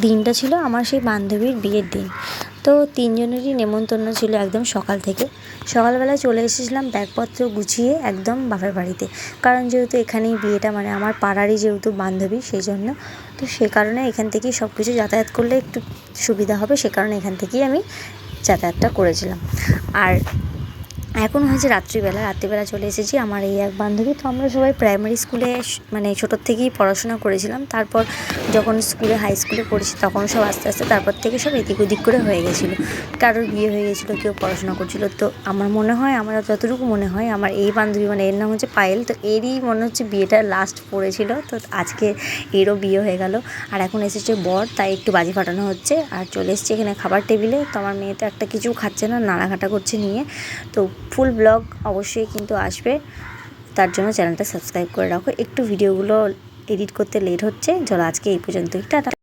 দিনটা ছিল আমার সেই বান্ধবীর বিয়ের দিন। তো তিনজনেরই নেমন্তন্ন ছিল একদম সকাল থেকে। সকালবেলা চলে এসেছিলাম ব্যাগপত্র গুছিয়ে একদম বাপের বাড়িতে, কারণ যেহেতু এখানেই বিয়েটা, মানে আমার পাড়ারই যেহেতু বান্ধবী, সেই জন্য তো সে কারণে এখান থেকেই সব কিছু যাতায়াত করলে একটু সুবিধা হবে, সে কারণে এখান থেকেই আমি যাতায়াতটা করেছিলাম। আর এখন হয়েছে রাত্রিবেলা চলে এসেছি আমার এই এক বান্ধবী। তো আমরা সবাই প্রাইমারি স্কুলে মানে ছোটোর থেকেই পড়াশোনা করেছিলাম। তারপর যখন স্কুলে হাই স্কুলে পড়েছি তখন সব আস্তে আস্তে তারপর থেকে সব এদিক ওদিক করে হয়ে গেছিলো। কারোর বিয়ে হয়ে গেছিলো, কেউ পড়াশোনা করছিলো। তো আমার মনে হয়, আমার যতটুকু মনে হয়, আমার এই বান্ধবী, মানে এর নাম হচ্ছে পায়েল, তো এরই মনে হচ্ছে বিয়েটা লাস্ট পড়েছিল। তো আজকে এরও বিয়ে হয়ে গেল। আর এখন এসেছে বর, তাই একটু বাজি ফাটানো হচ্ছে। আর চলে এসেছি এখানে খাবার টেবিলে। তো আমার মেয়ে তো একটা কিছু খাচ্ছে না, নাড়াঘাটা করছে নিয়ে। তো ফুল ব্লগ অবশ্যই কিন্তু আসবে, তার জন্য চ্যানেলটা সাবস্ক্রাইব করে রাখো। একটু ভিডিওগুলো এডিট করতে লেট হচ্ছে। চলো আজকে এই পর্যন্তই, টাটা।